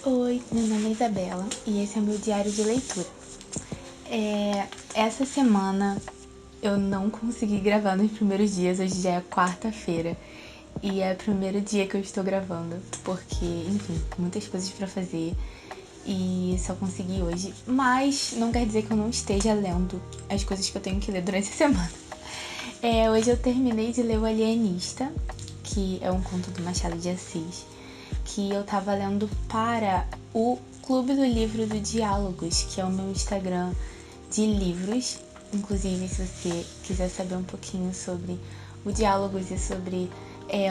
Oi, meu nome é Isabela e esse é o meu diário de leitura. Essa semana eu não consegui gravar nos primeiros dias, hoje já é quarta-feira e é o primeiro dia que eu estou gravando, porque, enfim, muitas coisas pra fazer e só consegui hoje, mas não quer dizer que eu não esteja lendo as coisas que eu tenho que ler durante a semana. Hoje eu terminei de ler O Alienista, que é um conto do Machado de Assis, que eu tava lendo para o Clube do Livro do Diálogos, que é o meu Instagram de livros. Inclusive, se você quiser saber um pouquinho sobre o Diálogos e sobre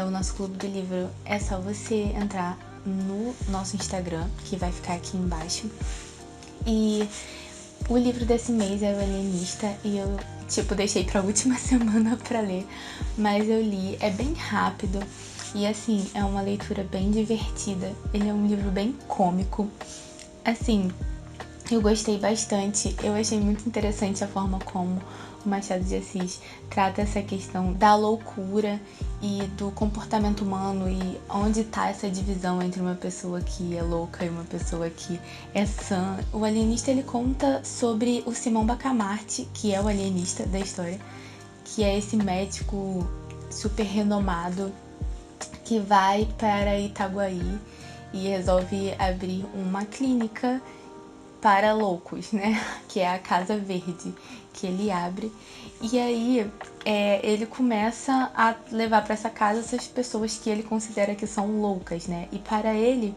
o nosso Clube do Livro, é só você entrar no nosso Instagram, que vai ficar aqui embaixo. E o livro desse mês é O Alienista e eu, deixei pra última semana pra ler, mas eu li, é bem rápido e, assim, é uma leitura bem divertida. Ele é um livro bem cômico. Assim, eu gostei bastante. Eu achei muito interessante a forma como o Machado de Assis trata essa questão da loucura e do comportamento humano e onde está essa divisão entre uma pessoa que é louca e uma pessoa que é sã. O Alienista, ele conta sobre o Simão Bacamarte, que é o alienista da história, que é esse médico super renomado que vai para Itaguaí e resolve abrir uma clínica para loucos, né? Que é a Casa Verde, que ele abre. E aí ele começa a levar para essa casa essas pessoas que ele considera que são loucas, né? E para ele,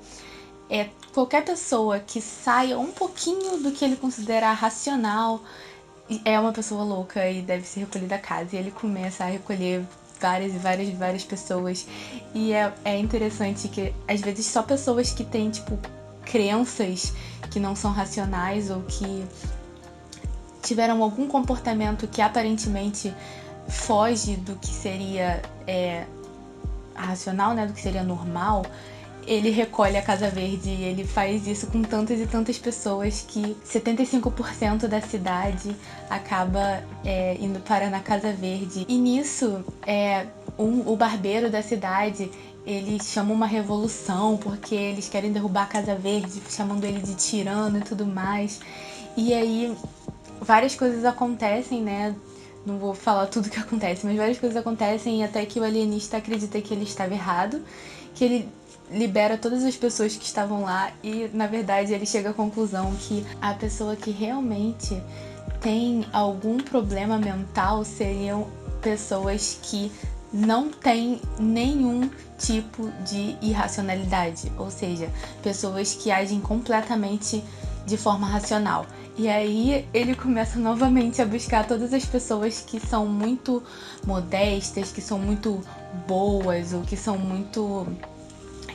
qualquer pessoa que saia um pouquinho do que ele considera racional é uma pessoa louca e deve ser recolhida à casa. E ele começa a recolher várias pessoas. E é interessante que, às vezes, só pessoas que têm, tipo, crenças que não são racionais ou que tiveram algum comportamento que aparentemente foge do que seria racional, né, do que seria normal, ele recolhe a Casa Verde e ele faz isso com tantas e tantas pessoas que 75% da cidade acaba indo para na Casa Verde. E nisso, o barbeiro da cidade, ele chama uma revolução porque eles querem derrubar a Casa Verde, chamando ele de tirano e tudo mais. E aí, várias coisas acontecem, né? Não vou falar tudo que acontece, mas várias coisas acontecem até que o alienista acredita que ele estava errado, que ele libera todas as pessoas que estavam lá e, na verdade, ele chega à conclusão que a pessoa que realmente tem algum problema mental seriam pessoas que não têm nenhum tipo de irracionalidade, ou seja, pessoas que agem completamente de forma racional. E aí ele começa novamente a buscar todas as pessoas que são muito modestas, que são muito boas ou que são muito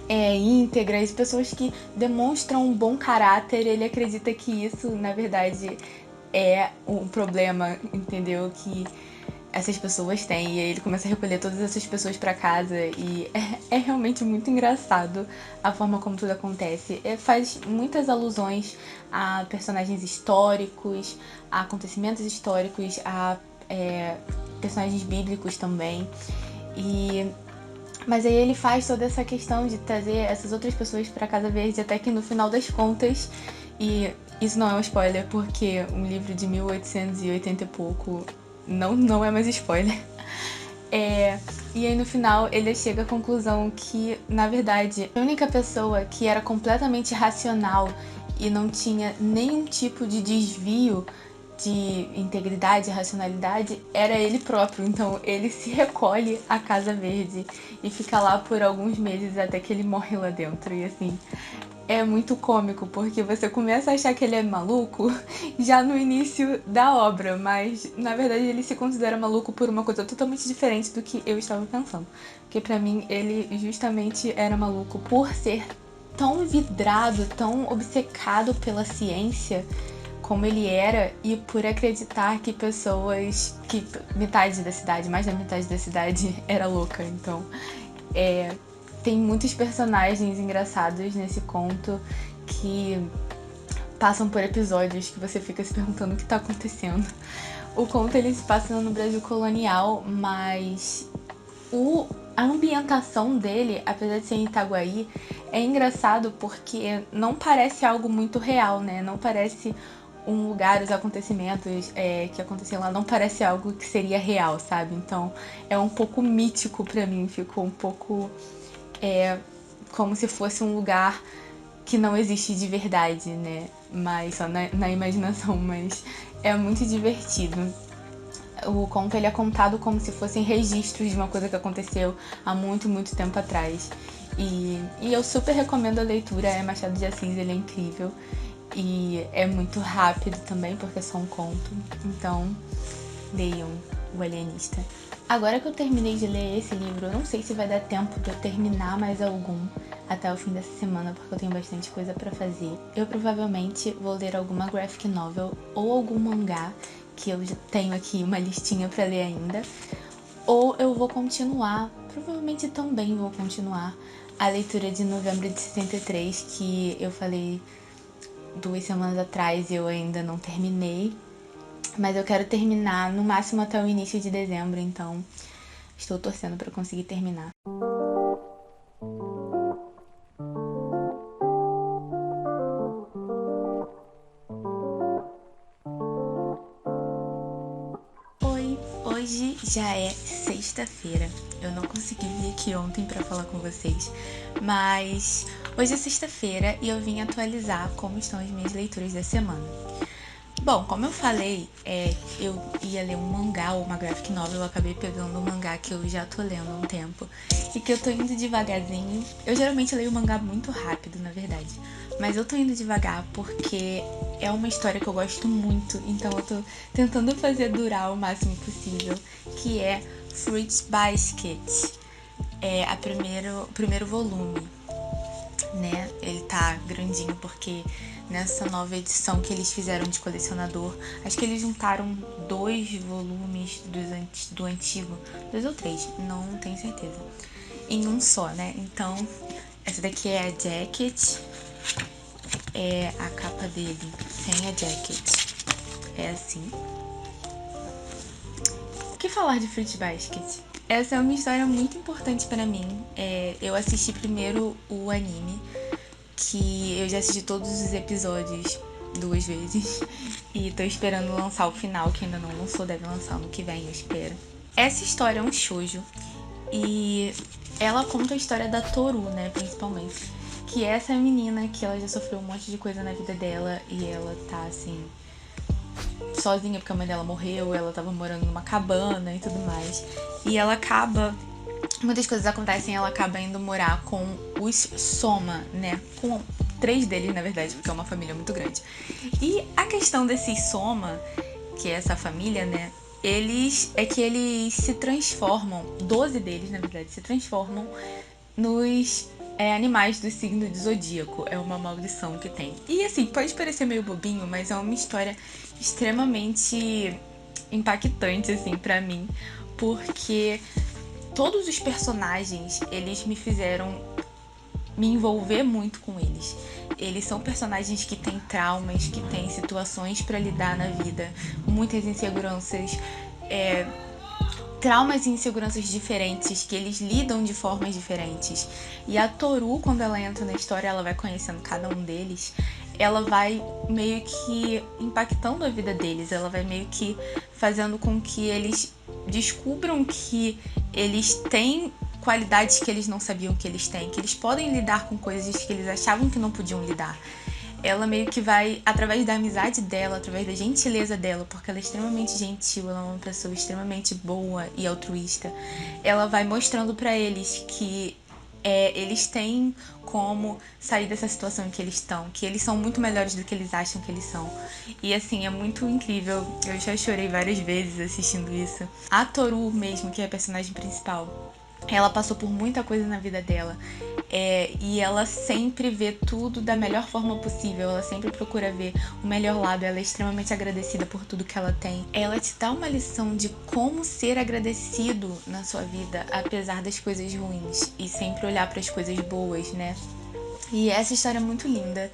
íntegras, pessoas que demonstram um bom caráter. Ele acredita que isso, na verdade, é um problema, entendeu? Que essas pessoas têm. E aí ele começa a recolher todas essas pessoas pra casa e é realmente muito engraçado a forma como tudo acontece. Faz muitas alusões a personagens históricos, a acontecimentos históricos, a personagens bíblicos também. Mas aí ele faz toda essa questão de trazer essas outras pessoas pra Casa Verde, até que no final das contas, e isso não é um spoiler, porque um livro de 1880 e pouco não é mais spoiler. E aí no final ele chega à conclusão que, na verdade, a única pessoa que era completamente racional e não tinha nenhum tipo de desvio de integridade e racionalidade era ele próprio. Então ele se recolhe à Casa Verde e fica lá por alguns meses até que ele morre lá dentro. E assim, é muito cômico, porque você começa a achar que ele é maluco já no início da obra, mas na verdade ele se considera maluco por uma coisa totalmente diferente do que eu estava pensando. Porque pra mim ele justamente era maluco por ser tão vidrado, tão obcecado pela ciência como ele era, e por acreditar que metade da cidade, mais da metade da cidade era louca. Então, tem muitos personagens engraçados nesse conto que passam por episódios que você fica se perguntando o que tá acontecendo. O conto ele se passa no Brasil colonial, mas A ambientação dele, apesar de ser em Itaguaí, é engraçado porque não parece algo muito real, né? Não parece um lugar, os acontecimentos que aconteciam lá, não parece algo que seria real, sabe? Então é um pouco mítico pra mim, ficou um pouco como se fosse um lugar que não existe de verdade, né? Mas só na imaginação, mas é muito divertido. O conto ele é contado como se fossem registros de uma coisa que aconteceu há muito, muito tempo atrás. E eu super recomendo a leitura, é Machado de Assis, ele é incrível. E é muito rápido também, porque é só um conto. Então, leiam O Alienista. Agora que eu terminei de ler esse livro, eu não sei se vai dar tempo de eu terminar mais algum até o fim dessa semana, porque eu tenho bastante coisa pra fazer. Eu provavelmente vou ler alguma graphic novel ou algum mangá, que eu já tenho aqui uma listinha pra ler ainda. Ou eu vou continuar, provavelmente também vou continuar, a leitura de Novembro de 63, que eu falei 2 semanas atrás e eu ainda não terminei. Mas eu quero terminar no máximo até o início de dezembro, então estou torcendo para conseguir terminar. Oi, hoje já é sexta-feira. Eu não consegui vir aqui ontem para falar com vocês, mas hoje é sexta-feira e eu vim atualizar como estão as minhas leituras da semana. Bom, como eu falei, eu ia ler um mangá ou uma graphic novel, eu acabei pegando um mangá que eu já tô lendo há um tempo e que eu tô indo devagarzinho. Eu geralmente leio mangá muito rápido, na verdade, mas eu tô indo devagar porque é uma história que eu gosto muito, então eu tô tentando fazer durar o máximo possível, que é Fruits Basket, o primeiro volume, né? Ele tá grandinho porque nessa nova edição que eles fizeram de colecionador, acho que eles juntaram 2 volumes do antigo, 2 ou 3, não tenho certeza, em um só, né? Então, essa daqui é a jacket, é a capa dele sem a jacket, é assim. O que falar de Fruit Basket? Essa é uma história muito importante pra mim. Eu assisti primeiro o anime, que eu já assisti todos os episódios 2 vezes e tô esperando lançar o final, que ainda não lançou, deve lançar no que vem, eu espero. Essa história é um shoujo e ela conta a história da Toru, né, principalmente, que é essa menina que ela já sofreu um monte de coisa na vida dela e ela tá assim sozinha porque a mãe dela morreu, ela tava morando numa cabana e tudo mais. E ela acaba muitas coisas acontecem, ela acaba indo morar com os Soma, né? Com 3 deles, na verdade, porque é uma família muito grande. E a questão desses Soma, que é essa família, né? Eles se transformam, 12 deles, na verdade, se transformam nos animais do signo de zodíaco. É uma maldição que tem. E assim, pode parecer meio bobinho, mas é uma história extremamente impactante, assim, pra mim, porque todos os personagens, eles me fizeram me envolver muito com eles. Eles são personagens que têm traumas, que têm situações para lidar na vida, muitas inseguranças, traumas e inseguranças diferentes, que eles lidam de formas diferentes. E a Toru, quando ela entra na história, ela vai conhecendo cada um deles, ela vai meio que impactando a vida deles, ela vai meio que fazendo com que eles descubram que eles têm qualidades que eles não sabiam que eles têm, que eles podem lidar com coisas que eles achavam que não podiam lidar. Ela meio que vai, através da amizade dela, através da gentileza dela, porque ela é extremamente gentil, ela é uma pessoa extremamente boa e altruísta, ela vai mostrando pra eles que eles têm como sair dessa situação em que eles estão, que eles são muito melhores do que eles acham que eles são. E assim, é muito incrível. Eu já chorei várias vezes assistindo isso. A Toru mesmo, que é a personagem principal, ela passou por muita coisa na vida dela. E ela sempre vê tudo da melhor forma possível, ela sempre procura ver o melhor lado, ela é extremamente agradecida por tudo que ela tem. Ela te dá uma lição de como ser agradecido na sua vida, apesar das coisas ruins, e sempre olhar para as coisas boas, né? E essa história é muito linda.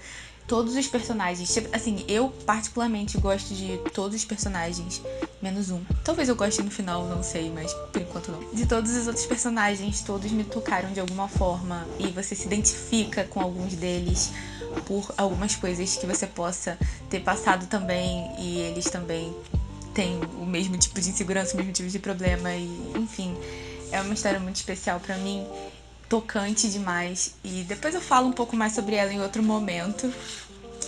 todos os personagens. Tipo, assim, eu particularmente gosto de todos os personagens, menos um. Talvez eu goste no final, não sei, mas por enquanto não. De todos os outros personagens, todos me tocaram de alguma forma e você se identifica com alguns deles por algumas coisas que você possa ter passado também e eles também têm o mesmo tipo de insegurança, o mesmo tipo de problema e, enfim, é uma história muito especial pra mim, tocante demais e depois eu falo um pouco mais sobre ela em outro momento,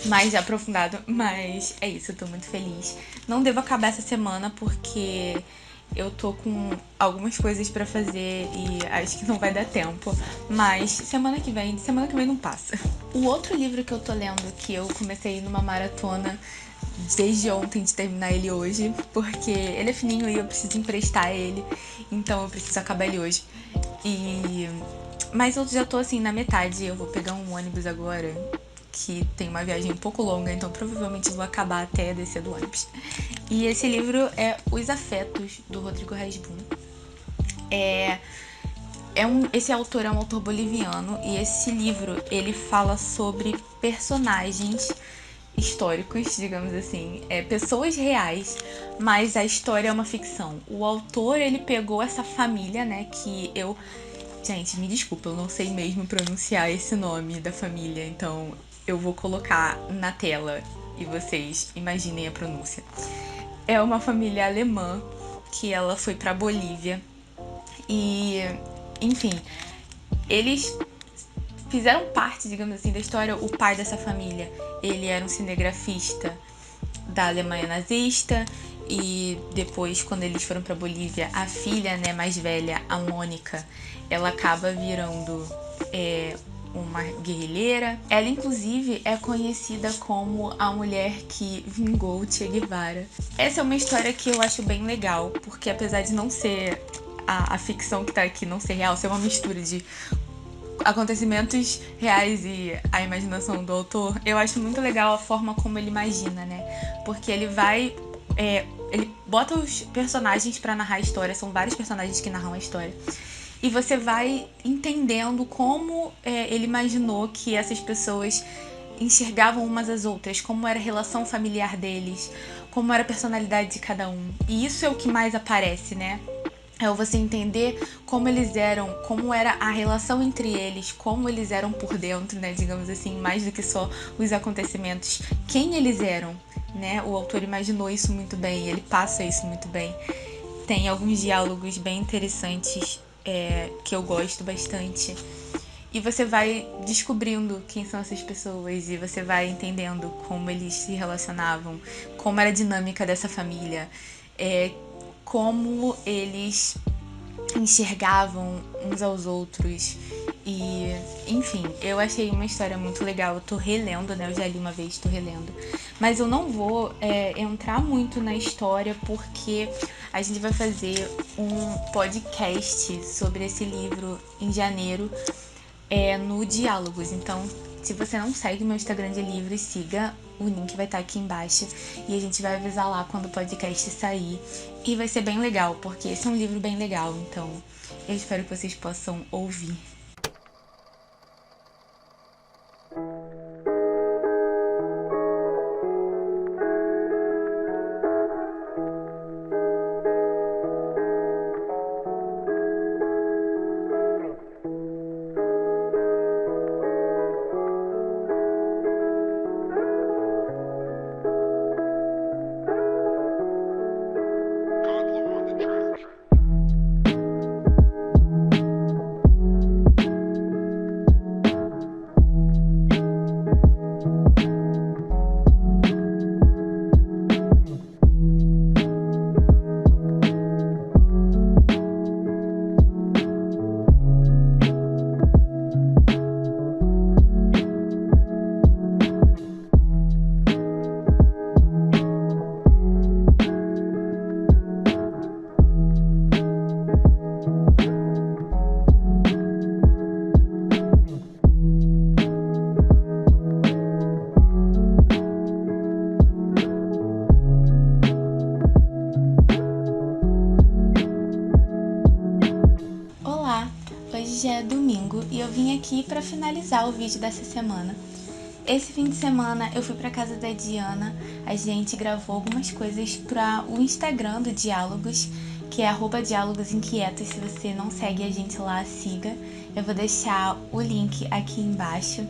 mais aprofundado, mas é isso, eu tô muito feliz. Não devo acabar essa semana porque eu tô com algumas coisas pra fazer e acho que não vai dar tempo, mas semana que vem não passa. O outro livro que eu tô lendo, que eu comecei numa maratona desde ontem de terminar ele hoje, porque ele é fininho e eu preciso emprestar ele, então eu preciso acabar ele hoje. Mas eu já tô assim na metade, eu vou pegar um ônibus agora, que tem uma viagem um pouco longa, então provavelmente eu vou acabar até descer do ônibus. E esse livro é Os Afetos, do Rodrigo Rasbun. Esse autor é um autor boliviano e esse livro ele fala sobre personagens históricos, digamos assim, pessoas reais, mas a história é uma ficção. O autor ele pegou essa família, né, que eu... Gente, me desculpa, eu não sei mesmo pronunciar esse nome da família, então eu vou colocar na tela e vocês imaginem a pronúncia. É uma família alemã que ela foi pra Bolívia e, enfim, eles fizeram parte, digamos assim, da história. O pai dessa família, ele era um cinegrafista da Alemanha nazista e depois, quando eles foram pra Bolívia, a filha, né, mais velha, a Mônica, ela acaba virando uma guerrilheira. Ela, inclusive, é conhecida como a mulher que vingou Che Guevara. Essa é uma história que eu acho bem legal, porque apesar de não ser a ficção que tá aqui não ser real, ser uma mistura de acontecimentos reais e a imaginação do autor, eu acho muito legal a forma como ele imagina, né? Porque ele vai... ele bota os personagens pra narrar a história, são vários personagens que narram a história. E você vai entendendo como ele imaginou que essas pessoas enxergavam umas às outras, como era a relação familiar deles, como era a personalidade de cada um. E isso é o que mais aparece, né? É você entender como eles eram, como era a relação entre eles, como eles eram por dentro, né? Digamos assim, mais do que só os acontecimentos. Quem eles eram, né? O autor imaginou isso muito bem, ele passa isso muito bem. Tem alguns diálogos bem interessantes que eu gosto bastante. E você vai descobrindo quem são essas pessoas e você vai entendendo como eles se relacionavam, como era a dinâmica dessa família, como eles enxergavam uns aos outros. E, enfim, eu achei uma história muito legal. Eu tô relendo, né? Eu já li uma vez, tô relendo. Mas eu não vou entrar muito na história porque a gente vai fazer um podcast sobre esse livro em janeiro no Diálogos. Então, se você não segue meu Instagram de livros, siga. O link vai estar aqui embaixo. E a gente vai avisar lá quando o podcast sair. E vai ser bem legal, porque esse é um livro bem legal. Então, eu espero que vocês possam ouvir. Olá, hoje já é domingo e eu vim aqui para finalizar o vídeo dessa semana. esse fim de semana eu fui pra casa da Diana, a gente gravou algumas coisas para o Instagram do Diálogos, que é @diálogosinquietos. Se você não segue a gente lá, siga. Eu vou deixar o link aqui embaixo.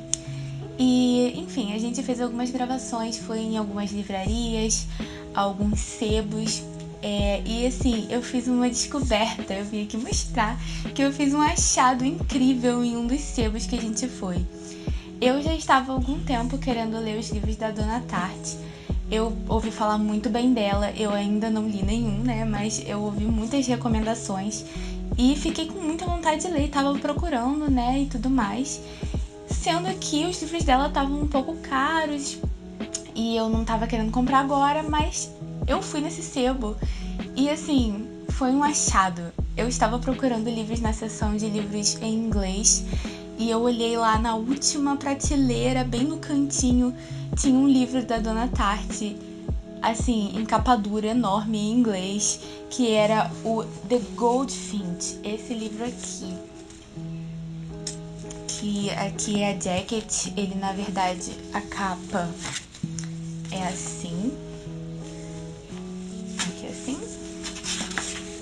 E, enfim, a gente fez algumas gravações, foi em algumas livrarias, alguns sebos. E assim, eu fiz uma descoberta, eu vim aqui mostrar que eu fiz um achado incrível em um dos sebos que a gente foi. Eu já estava há algum tempo querendo ler os livros da Dona Tartt. Eu ouvi falar muito bem dela, eu ainda não li nenhum, né? Mas eu ouvi muitas recomendações e fiquei com muita vontade de ler, tava procurando, né? E tudo mais. Sendo que os livros dela estavam um pouco caros e eu não tava querendo comprar agora, mas eu fui nesse sebo e assim, foi um achado. Eu estava procurando livros na seção de livros em inglês e eu olhei lá na última prateleira, bem no cantinho, tinha um livro da Dona Tartt, assim, em capa dura, enorme, em inglês, que era o The Goldfinch, esse livro aqui. Que aqui é a jacket, ele na verdade, a capa é assim. Aqui assim.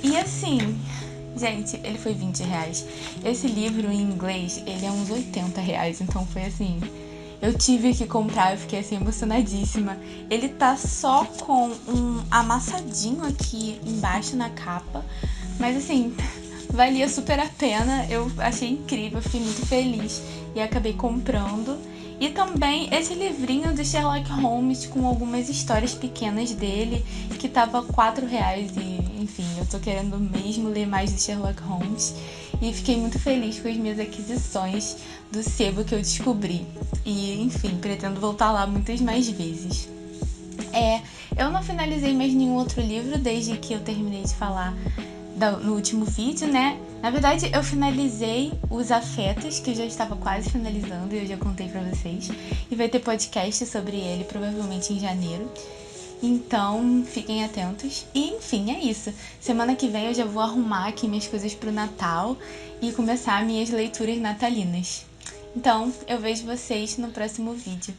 E assim, gente, ele foi R$20. Esse livro em inglês, ele é uns R$80, então foi assim, eu tive que comprar, eu fiquei assim emocionadíssima. Ele tá só com um amassadinho aqui embaixo na capa, mas assim, valia super a pena, eu achei incrível, fiquei muito feliz e acabei comprando. E também esse livrinho do Sherlock Holmes com algumas histórias pequenas dele, que tava R$4 e, enfim, eu tô querendo mesmo ler mais do Sherlock Holmes. E fiquei muito feliz com as minhas aquisições do sebo que eu descobri. E, enfim, pretendo voltar lá muitas mais vezes. Eu não finalizei mais nenhum outro livro desde que eu terminei de falar no último vídeo, né? Na verdade, eu finalizei Os Afetos, que eu já estava quase finalizando e eu já contei pra vocês. E vai ter podcast sobre ele, provavelmente em janeiro. Então, fiquem atentos. E, enfim, é isso. Semana que vem eu já vou arrumar aqui minhas coisas pro Natal e começar minhas leituras natalinas. Então, eu vejo vocês no próximo vídeo.